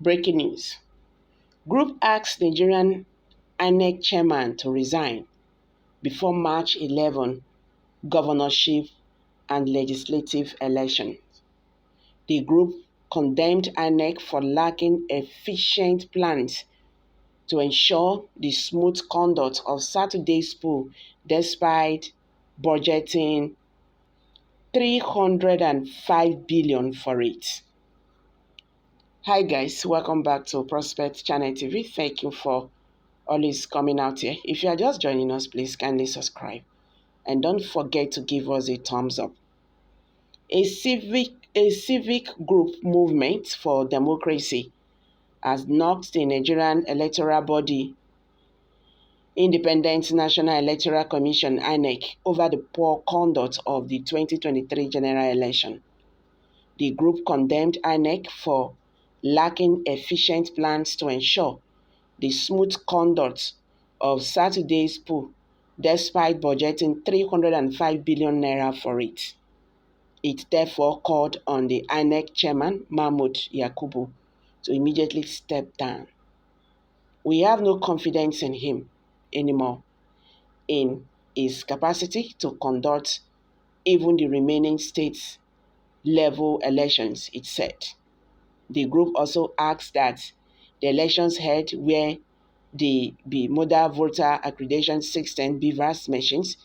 Breaking news. Group asks Nigerian INEC chairman to resign before March 11 governorship and legislative election. The group condemned INEC for lacking efficient plans to ensure the smooth conduct of Saturday's poll despite budgeting 305 billion for it. Hi guys, welcome back to Prospect Channel TV. Thank you for always coming out here. If you are just joining us, please kindly subscribe and don't forget to give us a thumbs up. A civic group movement for democracy has knocked the Nigerian electoral body Independent National Electoral Commission INEC over the poor conduct of the 2023 general election. The group condemned INEC for lacking efficient plans to ensure the smooth conduct of Saturday's poll despite budgeting 305 billion naira for it. It therefore called on the INEC chairman, Mahmood Yakubu, to immediately step down. We have no confidence in him anymore in his capacity to conduct even the remaining states level elections, it said. The group also asked that the elections held where the model voter accreditation system BVAS machines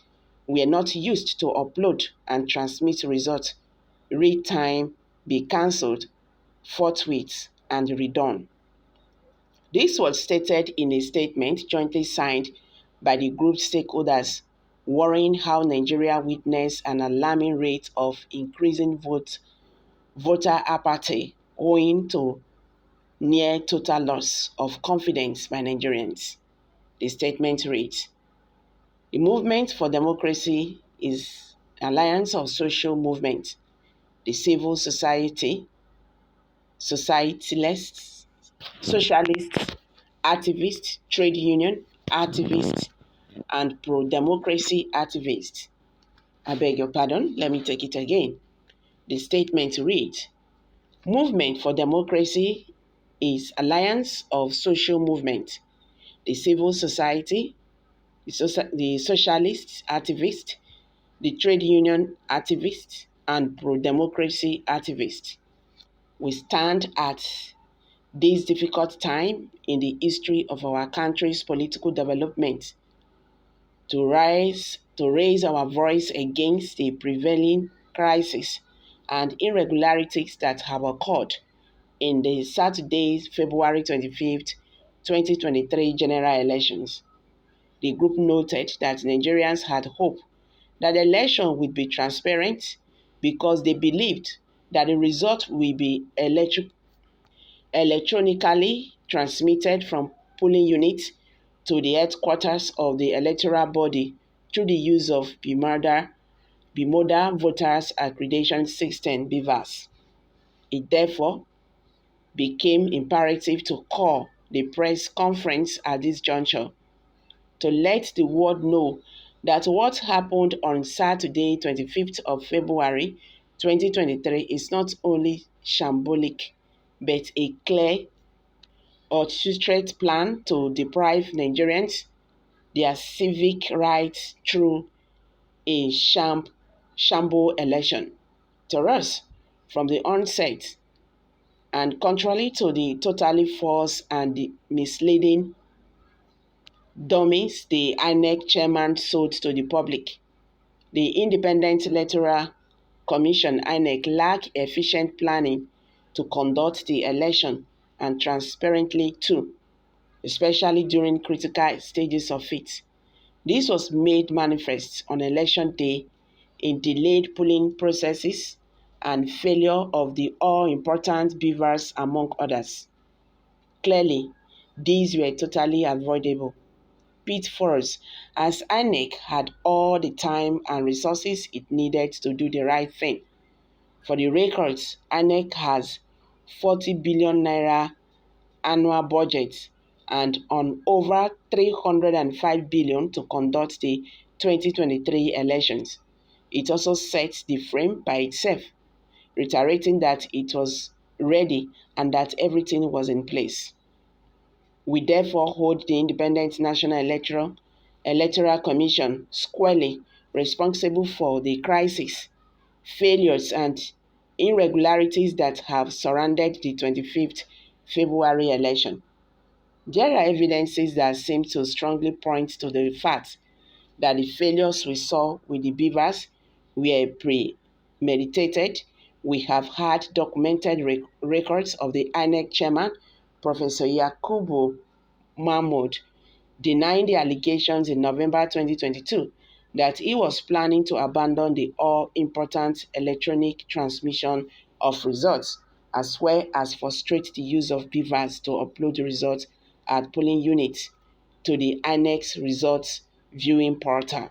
were not used to upload and transmit results real time be cancelled forthwith and redone. This was stated in a statement jointly signed by the group's stakeholders, worrying how Nigeria witnessed an alarming rate of increasing voter apathy owing to near total loss of confidence by Nigerians. The statement reads, "The Movement for Democracy is an alliance of social movements, the civil society, socialists, activists, trade union activists, and pro-democracy activists." I beg your pardon, let me take it again. The statement reads, Movement for Democracy is alliance of social movement, the civil society, the socialist activists, the trade union activists, and pro-democracy activists. We stand at this difficult time in the history of our country's political development to raise our voice against the prevailing crisis and irregularities that have occurred in the Saturday's February 25th, 2023 general elections. The group noted that Nigerians had hope that the election would be transparent because they believed that the result will be electronically transmitted from polling units to the headquarters of the electoral body through the use of bimodal voters accreditation system BVAS. It therefore became imperative to call the press conference at this juncture to let the world know that what happened on Saturday, 25th of February 2023 is not only shambolic, but a clear orchestrated plan to deprive Nigerians their civic rights through a shamble election. To us, from the onset, and contrary to the totally false and the misleading dummies the INEC chairman sold to the public, the Independent Electoral Commission INEC lacked efficient planning to conduct the election and transparently too, especially during critical stages of it. This was made manifest on election day in delayed polling processes and failure of the all-important BVAS, among others. Clearly, these were totally avoidable pitfalls as INEC had all the time and resources it needed to do the right thing. For the records, INEC has 40 billion naira annual budget and on over 305 billion to conduct the 2023 elections. It also sets the frame by itself, reiterating that it was ready and that everything was in place. We therefore hold the Independent National Electoral Commission squarely responsible for the crisis, failures, and irregularities that have surrounded the 25th February election. There are evidences that seem to strongly point to the fact that the failures we saw with the beavers were premeditated. We have had documented records of the INEC chairman, Professor Yakubu Mahmoud, denying the allegations in November 2022 that he was planning to abandon the all-important electronic transmission of results, as well as frustrate the use of beavers to upload the results at polling units to the INEC's results viewing portal.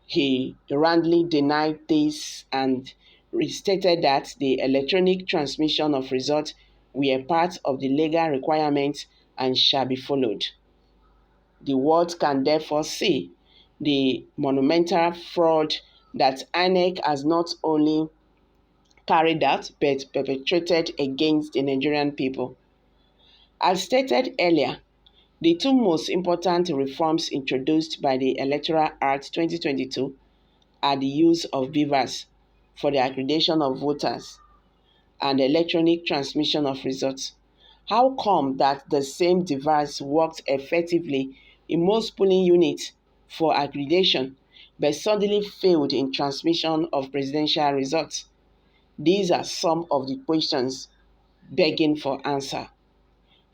He roundly denied this and restated that the electronic transmission of results were part of the legal requirements and shall be followed. The world can therefore see the monumental fraud that INEC has not only carried out but perpetrated against the Nigerian people. As stated earlier, the two most important reforms introduced by the Electoral Act 2022 are the use of beavers for the accreditation of voters and electronic transmission of results. How come that the same device worked effectively in most polling units for accreditation but suddenly failed in transmission of presidential results? These are some of the questions begging for answer.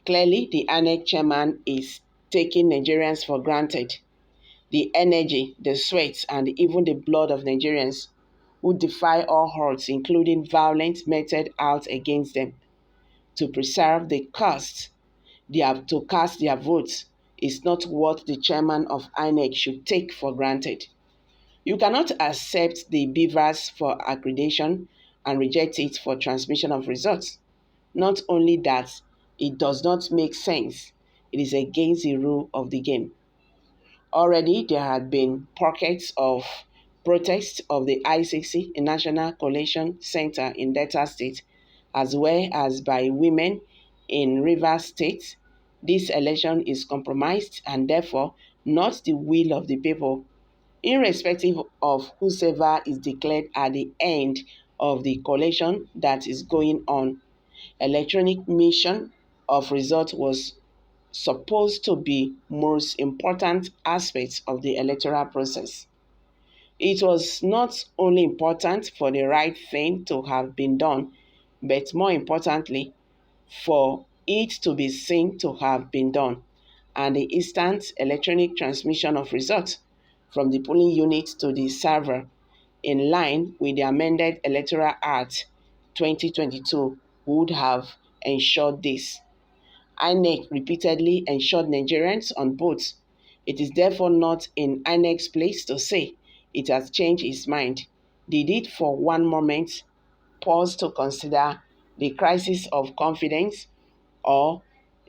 Clearly, the INEC chairman is taking Nigerians for granted. The energy, the sweat, and even the blood of Nigerians who defy all odds, including violence meted out against them, to preserve the cast, to cast their votes is not what the chairman of INEC should take for granted. You cannot accept the beavers for accreditation and reject it for transmission of results. Not only that, it does not make sense. It is against the rule of the game. Already, there had been pockets of protest of the ICC, a National Coalition Center in Delta State, as well as by women in Rivers State. This election is compromised and therefore not the will of the people, irrespective of whosoever is declared at the end of the coalition that is going on. Electronic mission of result was supposed to be most important aspects of the electoral process. It was not only important for the right thing to have been done, but more importantly, for it to be seen to have been done, and the instant electronic transmission of results from the polling unit to the server in line with the amended Electoral Act 2022 would have ensured this. INEC repeatedly ensured Nigerians on both. It is therefore not in INEC's place to say it has changed its mind. Did it for one moment pause to consider the crisis of confidence or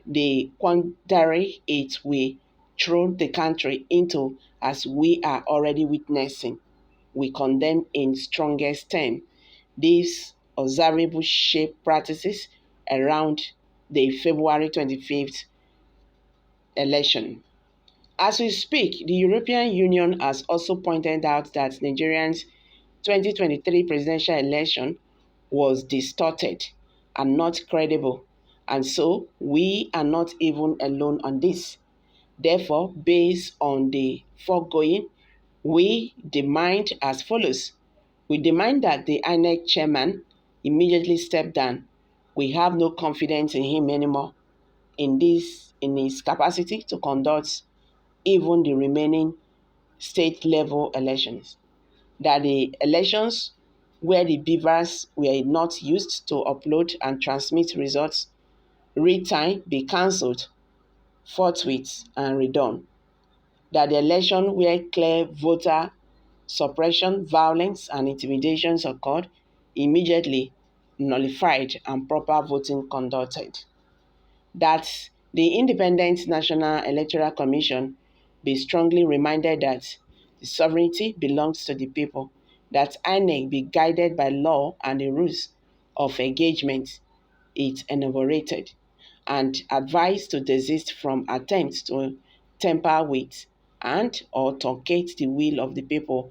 the quandary it will throw the country into as we are already witnessing? We condemn in strongest terms these observable shape practices around the February 25th election. As we speak, the European Union has also pointed out that Nigerians' 2023 presidential election was distorted and not credible, and so we are not even alone on this. Therefore, based on the foregoing, we demand as follows. We demand that the INEC chairman immediately step down. We have no confidence in him anymore in his capacity to conduct even the remaining state level elections. That the elections where the beavers were not used to upload and transmit results real time be cancelled forthwith and redone. That the election where clear voter suppression, violence, and intimidations occurred immediately nullified and proper voting conducted. That the Independent National Electoral Commission be strongly reminded that the sovereignty belongs to the people, that INEC be guided by law and the rules of engagement, it inaugurated, and advised to desist from attempts to tamper with and or truncate the will of the people.